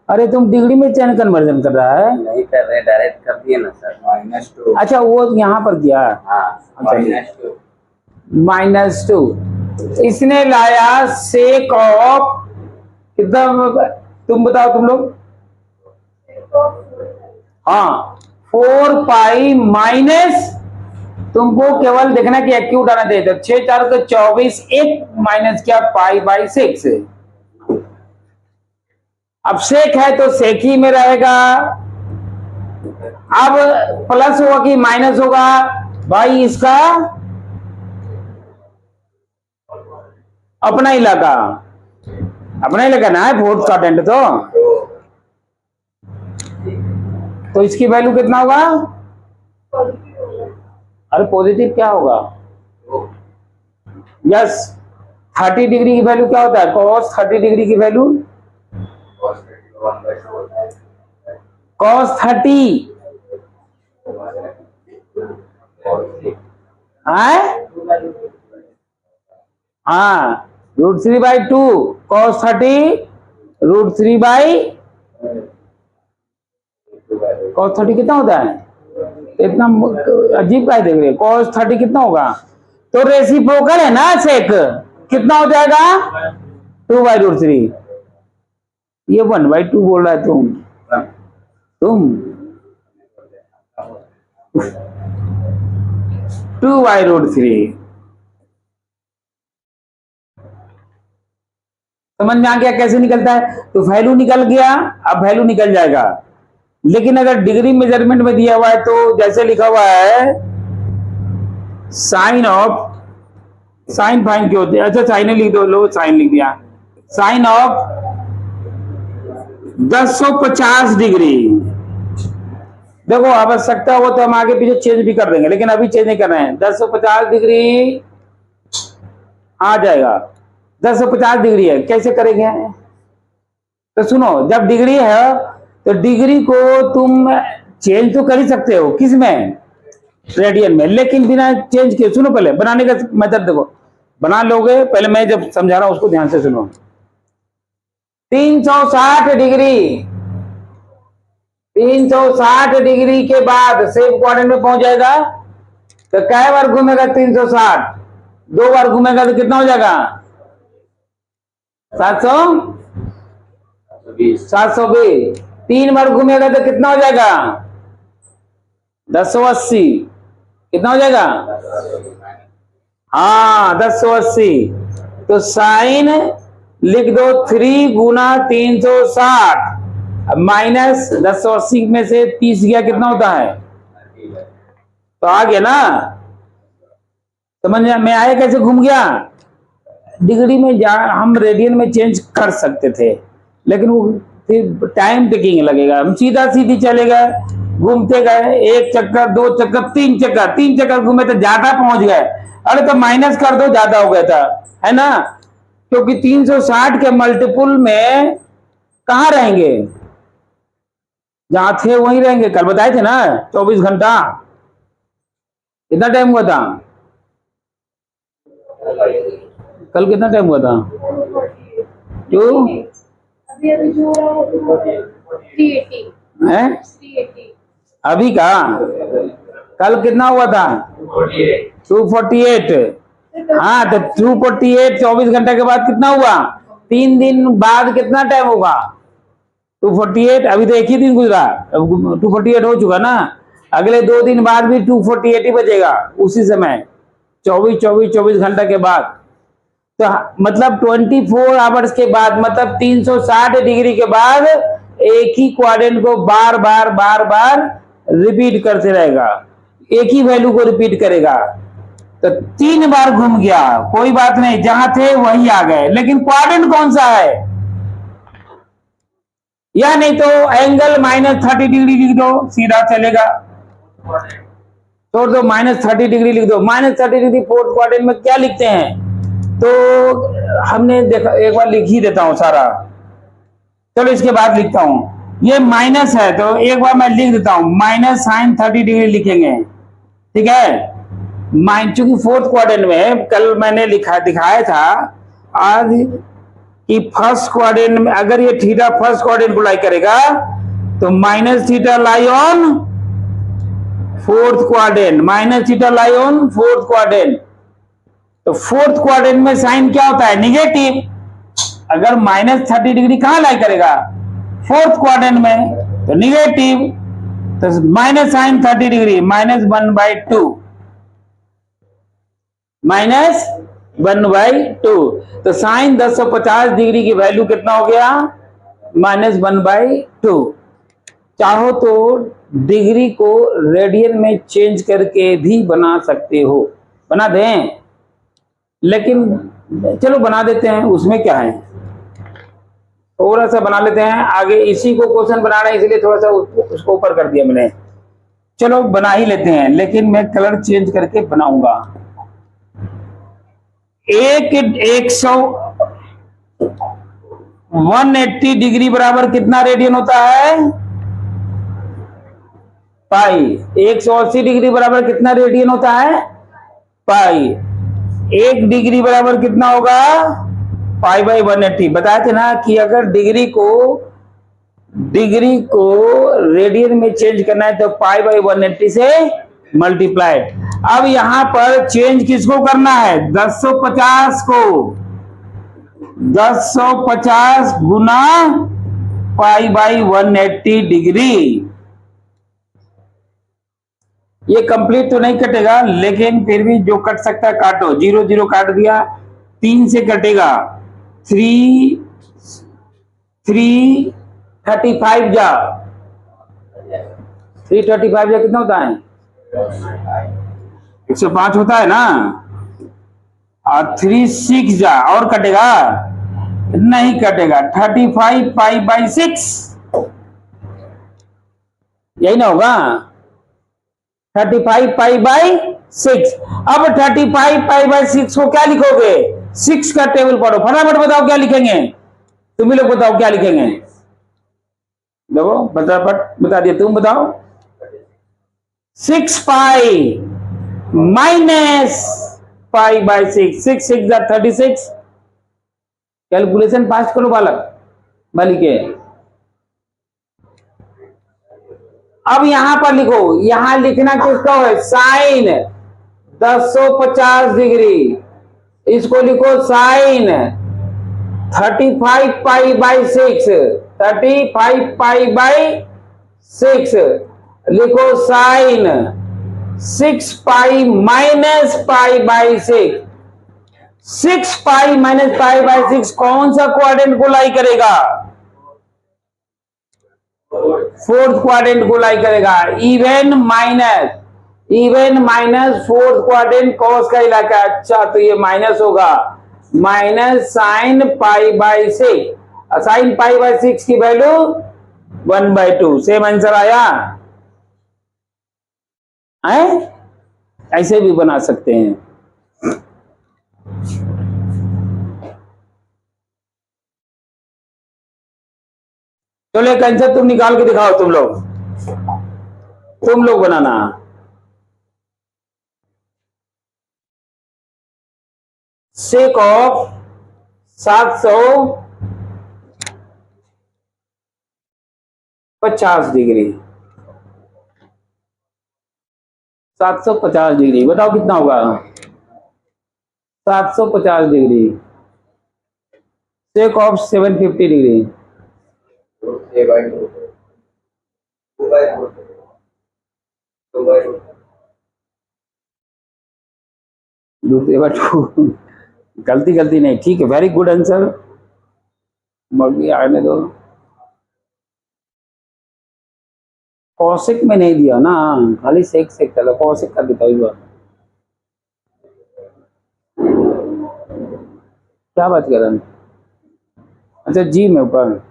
अरे तुम डिग्री में चैन कन्वर्जन कर रहा है? नहीं कर रहे, डायरेक्ट कर दिए ना सर, -2। अच्छा, वो यहाँ पर किया। हाँ, -2 इसने लाया सेक ऑफ कितना? तुम बताओ तुम लोग। हाँ, 4π माइनस, तुमको केवल देखना कि एक्यूट आना चाहिए। तो 6 4 को 24, 1 माइनस क्या, π/6। अब सेक है तो सेक ही में रहेगा। अब प्लस होगा कि माइनस होगा भाई? इसका अपना इलाका, अपना इलाका ना है फोर्थ क्वाड्रेंट। तो इसकी वैल्यू कितना होगा? अरे पॉजिटिव क्या होगा? यस, 30 डिग्री की वैल्यू क्या होता है? cos 30 डिग्री की वैल्यू cos 30 हाँ, √3/2 cos 30 cos 30 कितना होता है? इतना अजीब का देख रहे हैं। cos 30 कितना होगा? तो रेसिप्रोकल है ना सेक, कितना हो जाएगा? 2/√3। ये 1/2 बोल रहा है तुम 2/√3। समझ में आ गया कैसे निकलता है? तो वैल्यू निकल गया, अब वैल्यू निकल जाएगा। लेकिन अगर डिग्री मेजरमेंट में दिया हुआ है तो जैसे लिखा हुआ है साइन ऑफ, साइन फाइन क्यों होते हैं? अच्छा, साइन लिख दो, लो साइन लिख दिया। Sine of 1050 degree. देखो, आवश्यकता हो तो हम आगे पीछे चेंज भी कर देंगे, लेकिन अभी चेंज नहीं कर रहे हैं। 1050 डिग्री आ जाएगा। 1050 डिग्री है, कैसे करेंगे? तो सुनो, जब डिग्री है तो डिग्री को तुम चेंज तो कर ही सकते हो, किसमें? रेडियन में, लेकिन बिना चेंज किए। सुनो, पहले बनाने का मेथड देखो, बना लोगे। पहले मैं जब समझा रहा हूं उसको ध्यान से सुनो। 360 डिग्री, 360 डिग्री के बाद सेम क्वाड्रेंट में पहुंच जाएगा। तो कै बार घूमेगा? 360 2 बार घूमेगा तो कितना हो जाएगा? 720। 3 बार घूमेगा तो कितना हो जाएगा? 1080। कितना हो जाएगा? हाँ, 1080। तो साइन लिख दो 3 गुना 360 माइनस 1080 में से 30 गया, कितना होता है? तो आ गया ना? समझ में आया कैसे घूम गया? डिग्री में हम रेडियन में चेंज कर सकते थे, लेकिन वो फिर टाइम टेकिंग लगेगा। हम सीधा सीधी चले गए, घूमते गए, 1 चक्कर 2 चक्कर 3 चक्कर घूमे तो ज्यादा पहुंच गए। अरे तो माइनस कर दो, ज्यादा हो गया था, है ना, क्योंकि 360 के मल्टीपुल में कहाँ रहेंगे, जहां थे वहीं रहेंगे। कल बताए थे ना 24 घंटा, कितना टाइम हुआ था कल, कितना टाइम हुआ था, जो अभी जो 380 है 380 अभी का, कल कितना हुआ था 248। हाँ तो 248 24 घंटे के बाद कितना हुआ, 3 दिन बाद कितना टाइम होगा 248। अभी तो एक ही दिन गुजरा, 248 हो चुका ना, अगले 2 दिन बाद भी 248 ही बचेगा उसी समय, 24 घंटा के बाद। तो मतलब 24 आवर्स के बाद, मतलब 360 डिग्री के बाद एक ही क्वाड्रेंट को बार बार रिपीट करते रहेगा, एक ही वैल्यू को रिपीट करेगा। तो 3 बार घूम गया, कोई बात नहीं, जहां थे वहीं आ गए, लेकिन क्वाड्रेंट कौन सा है, या नहीं तो एंगल -30 डिग्री लिख दो, सीधा चलेगा, छोड़ दो, -30 डिग्री लिख दो। -30 डिग्री फोर्थ क्वाड्रेंट में क्या लिखते हैं, तो हमने देखा, एक बार लिख ही देता हूं सारा, चलो इसके बाद लिखता हूं, ये माइनस है तो एक बार मैं लिख देता हूं, -sin30 डिग्री लिखेंगे, ठीक है। चूंकि फोर्थ क्वाड्रेंट में कल मैंने दिखाया था आज कि फर्स्ट क्वाड्रेंट में अगर ये थीटा फर्स्ट क्वाड्रेंट को लाई करेगा तो -θ lie on fourth quadrant, -θ lie on fourth quadrant. तो फोर्थ क्वाड्रेंट में साइन क्या होता है, निगेटिव। अगर -30 डिग्री कहां लाई करेगा, फोर्थ क्वाड्रेंट में, तो निगेटिव, तो -sin30 डिग्री -1/2, -1/2। तो साइन 1050 डिग्री की वैल्यू कितना हो गया, -1/2। चाहो तो डिग्री को रेडियन में चेंज करके भी बना सकते हो, बना दें, लेकिन चलो बना देते हैं, उसमें क्या है, थोड़ा सा बना लेते हैं। आगे इसी को क्वेश्चन बनाना है, इसलिए थोड़ा सा उसको ऊपर कर दिया मैंने, चलो बना ही लेते हैं, लेकिन मैं कलर चेंज करके बनाऊंगा। 180 डिग्री बराबर कितना रेडियन होता है, पाई। 180 डिग्री बराबर कितना रेडियन होता है, पाई। 1 डिग्री बराबर कितना होगा, π/180। बताए थे ना कि अगर डिग्री को रेडियन में चेंज करना है तो π/180 से मल्टीप्लाइड। अब यहां पर चेंज किसको करना है, 1050 को, 1050 गुना π/180 डिग्री। ये कंप्लीट तो नहीं कटेगा, लेकिन फिर भी जो कट सकता है काटो, 0 0 काट दिया, 3 से कटेगा, 335 जा, 335 जा कितना होता है, 105 होता है ना, और 36 जा, और कटेगा नहीं कटेगा, 35 π/6, यही ना होगा, 35 π/6। अब 35 π/6 को क्या लिखोगे, 6 का टेबल पढ़ो, फटाफट बताओ क्या लिखेंगे, तुम ही लोग बताओ क्या लिखेंगे, देखो फटाफट बता दिया, तुम बताओ। 6 पाई -π/6, 6 6 36। कैलकुलेशन फास्ट करो बालिक के। अब यहां पर लिखो, यहां लिखना किसका है, साइन 1050 डिग्री, इसको लिखो साइन 35 π/6, 35 π/6 लिखो, साइन 6 पाई -π/6, 6 पाई -π/6 कौन सा क्वाड्रेंट को लाई करेगा, फोर्थ क्वाड्रेंट को लाई करेगा। Even minus fourth quadrant cos का इलाका, अच्छा तो ये माइनस होगा, -sin π/6, sin π/6 की वैल्यू 1/2, सेम आंसर आया है। ऐसे भी बना सकते हैं, चलो एक आंसर तुम निकाल के दिखाओ, तुम लोग बनाना। सेक ऑफ 750 डिग्री, 750 डिग्री बताओ कितना होगा? 750 डिग्री सेक ऑफ 750 डिग्री। दूसरे बार गलती नहीं, ठीक है, वेरी गुड आंसर। मर्जी आने दो। कौशिक में नहीं दिया ना, खाली सेक चलो कौशिक का दिखाओ इस बार। क्या बात कर रहे हैं? अच्छा जी में ऊपर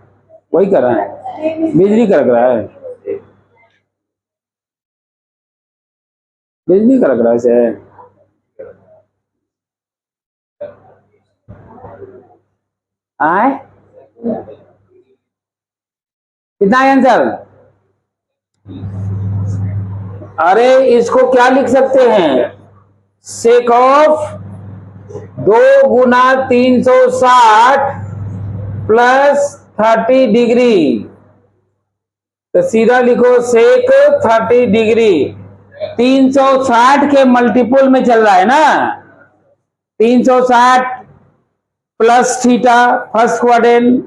वही कर रहा है, बिजली का रख रहा है, बिजली का रख रहा है से। आए कितना है आंसर? अरे इसको क्या लिख सकते हैं? Sake of 2 Guna 360 plus 30 degree, तो सीधा लिखो सेक 30 डिग्री। 360 के मल्टीपल में चल रहा है ना, 360 प्लस थीटा फर्स्ट क्वाड्रेंट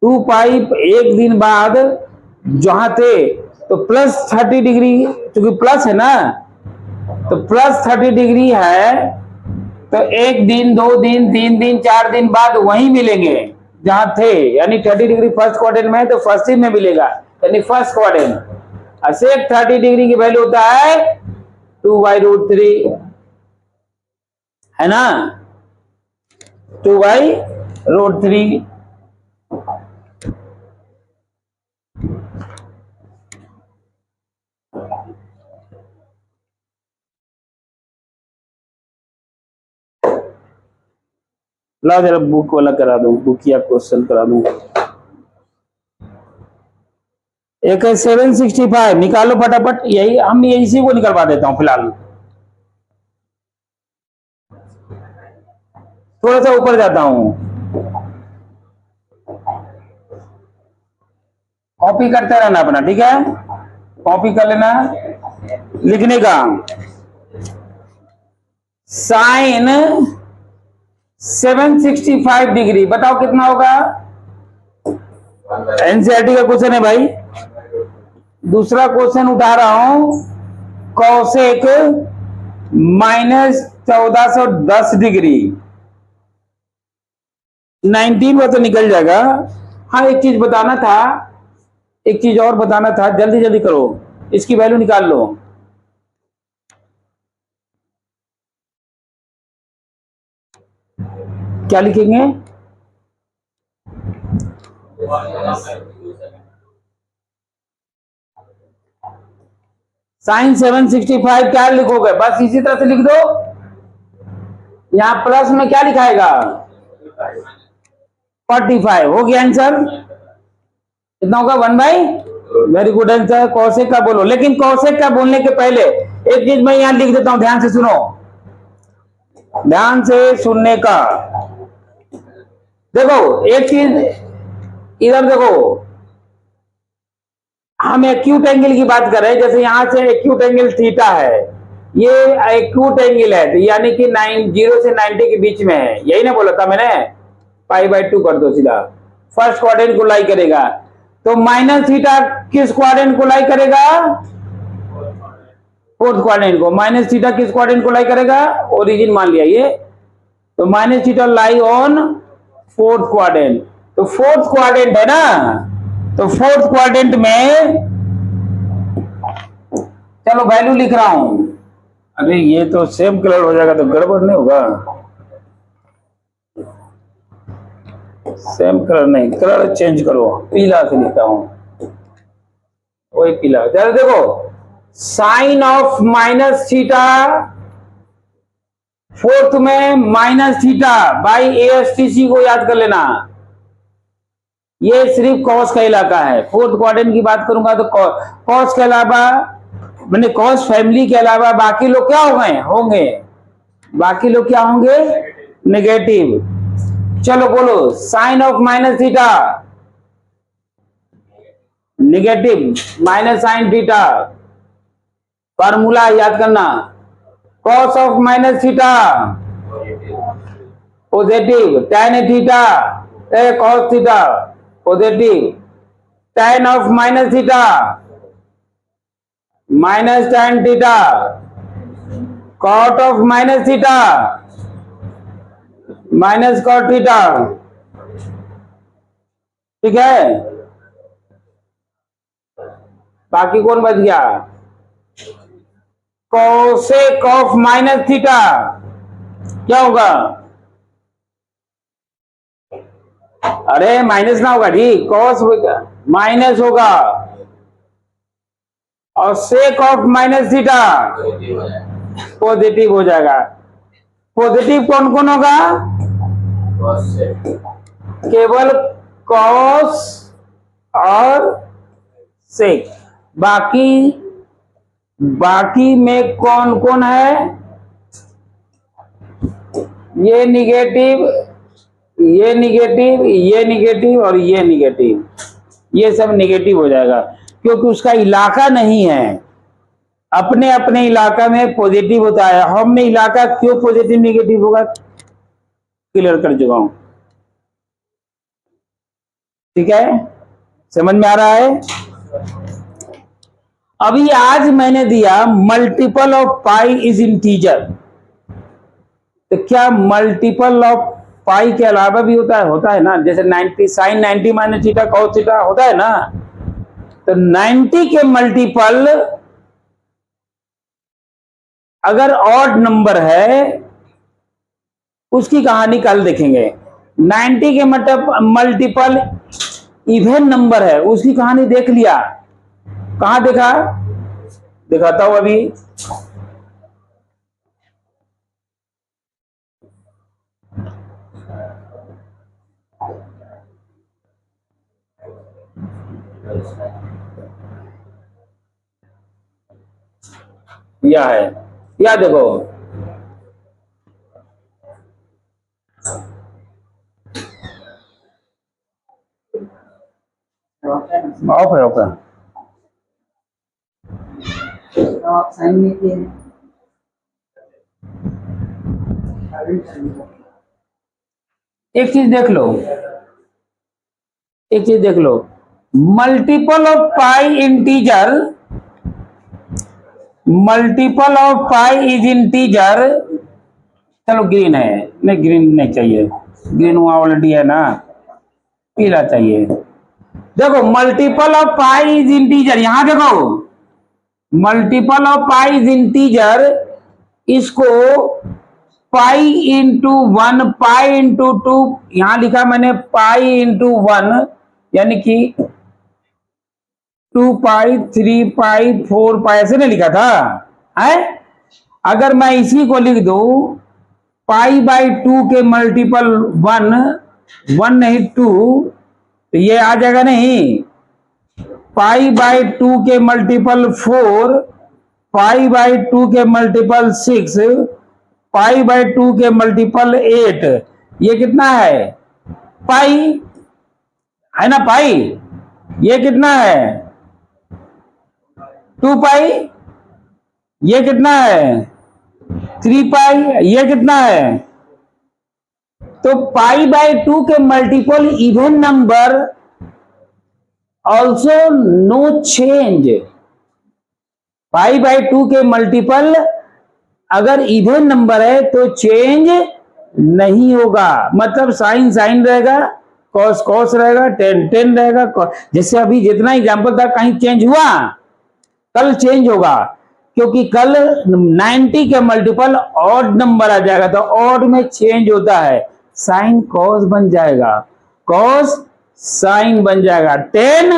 2 पाई, एक दिन बाद जहां थे तो प्लस 30 डिग्री, क्योंकि प्लस है ना तो प्लस 30 डिग्री है, तो एक दिन 2 दिन 3 दिन 4 दिन बाद वहीं मिलेंगे जहां थे, यानी 30 डिग्री फर्स्ट क्वाड्रेंट में है तो फर्स्ट दिन में मिलेगा, यानी फर्स्ट क्वाड्रेंट। सेक 30 डिग्री की वैल्यू होता है 2/√3, है ना, 2/√3। ला जरा बुक वाला करा दूं, बुक या क्वेश्चन करा दूं। एक है 765, निकालो फटाफट, यही हम इसी को निकलवा देता हूं फिलहाल। थोड़ा सा ऊपर जाता हूं, कॉपी करते रहना अपना, ठीक है, कॉपी कर लेना, लिखने का। साइन 765 डिग्री बताओ कितना होगा? एनसीईआरटी का क्वेश्चन है भाई। दूसरा क्वेश्चन उठा रहा हूं, कौसेक -1410 डिग्री, 19 में तो निकल जाएगा। हाँ एक चीज बताना था, एक चीज और बताना था, जल्दी जल्दी करो, इसकी वैल्यू निकाल लो। क्या लिखेंगे? साइन 765 क्या लिखोगे? बस इसी तरह से लिख दो। यहां प्लस में क्या लिखाएगा? 45 हो गया आंसर। कितना होगा? 1/, वेरी गुड आंसर। कौशिक का बोलो, लेकिन कौशिक का बोलने के पहले एक चीज मैं यहां लिख देता हूं, ध्यान से सुनो, ध्यान से सुनने का। देखो एक चीज इधर देखो, हम एक्यूट एंगल की बात कर रहे हैं, जैसे यहां से एक्यूट एंगल थीटा है, ये एक्यूट एंगल है, तो यानी कि 0 से 90 के बीच में है, यही ना बोला था मैंने? π/2 कर दो सीधा, फर्स्ट क्वाड्रेंट को लाई करेगा, तो माइनस थीटा किस क्वाड्रेंट को लाई करेगा? फोर्थ क्वाड्रेंट को। माइनस थीटा किस क्वाड्रेंट को लाई करेगा? ओरिजिन मान लिया ये, तो minus theta lie on fourth quadrant, तो फोर्थ क्वाड्रेंट है ना, तो फोर्थ क्वाड्रेंट में चलो वैल्यू लिख रहा हूं। अरे ये तो सेम कलर हो जाएगा तो गड़बड़ नहीं होगा? सेम कलर नहीं, कलर चेंज करो, पीला से लिखता हूं, वही पीला। जरा देखो, sine of minus theta, fourth में माइनस थीटा बाई ASTC को याद कर लेना, ये सिर्फ कॉस का इलाका है। फोर्थ क्वाड्रेंट की बात करूंगा तो कॉस के अलावा, मैंने कॉस फैमिली के अलावा बाकी लोग क्या होंगे, बाकी लोग क्या होंगे, नेगेटिव। चलो बोलो, sine of minus theta, negative, minus sine theta. Formula याद करना, cos of minus theta positive, tan theta cos theta positive, tan of minus theta minus tan theta, cot of minus theta minus cot theta. ठीक है, बाकी कौन बच गया, cosec of minus theta क्या होगा, अरे माइनस ना होगा, ठीक, कॉस माइनस होगा, और sake of minus theta positive हो जाएगा। पॉजिटिव कौन कौन होगा, केवल कॉस और सेक, बाकी में कौन कौन है, ये निगेटिव, ये निगेटिव, ये निगेटिव और ये निगेटिव, ये सब निगेटिव हो जाएगा क्योंकि उसका इलाका नहीं है, अपने अपने इलाका में पॉजिटिव होता है। हम में इलाका क्यों पॉजिटिव निगेटिव होगा, क्लियर कर चुका हूं। ठीक है, समझ में आ रहा है। अभी आज मैंने दिया multiple of pi is integer, तो क्या मल्टीपल ऑफ पाई के अलावा भी होता है ना, जैसे 90 sine 90 minus theta cos theta होता है ना, तो 90 के मल्टीपल अगर ऑड नंबर है, उसकी कहानी कल देखेंगे। 90 के मल्टीपल इवन नंबर है, उसकी कहानी देख लिया, कहां देखा, दिखाता हूं अभी। यह है, या देखो, ऑफ है, ऑफ है, आप साइन नहीं किए हैं। एक चीज देख लो, एक चीज देख लो, multiple of pi integer, multiple of pi is integer. चलो ग्रीन है, नहीं ग्रीन नहीं चाहिए, ग्रीन वहां ऑलरेडी है ना, पीला चाहिए। देखो multiple of pi is integer, यहां देखो multiple of pi is integer, इसको पाई इंटू 1, पाई इंटू 2, यहां लिखा मैंने पाई इंटू 1, यानी कि 2 पाई 3 पाई 4 पाई ऐसे नहीं लिखा था है। अगर मैं इसी को लिख दूं पाई बाई 2 के मल्टीपल 1 नहीं 2, तो ये आ जाएगा नहीं, पाई बाई 2 के मल्टीपल 4, पाई बाई 2 के मल्टीपल 6, पाई बाई 2 के मल्टीपल 8, ये कितना है, पाई है ना, पाई, ये कितना है 2 पाई, ये कितना है 3 पाई, ये कितना है। तो पाई बाई 2 के multiple even number also no change, pi by 2 के मल्टीपल अगर इवन नंबर है तो चेंज नहीं होगा, मतलब साइन साइन रहेगा, कॉस कॉस रहेगा, टेन टेन रहेगा। जैसे अभी जितना एग्जांपल था, कहीं चेंज हुआ, कल चेंज होगा, क्योंकि कल 90 के मल्टीपल ऑड नंबर आ जाएगा, तो ऑड में चेंज होता है, साइन कॉस बन जाएगा, कॉस साइन बन जाएगा, 10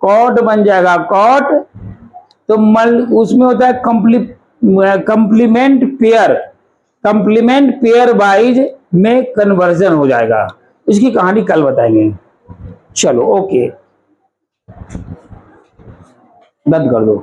कॉट बन जाएगा, कॉट। तो उसमें होता है complement pair, complement pair wise में कन्वर्जन हो जाएगा। इसकी कहानी कल बताएंगे। चलो ओके, बंद कर दो।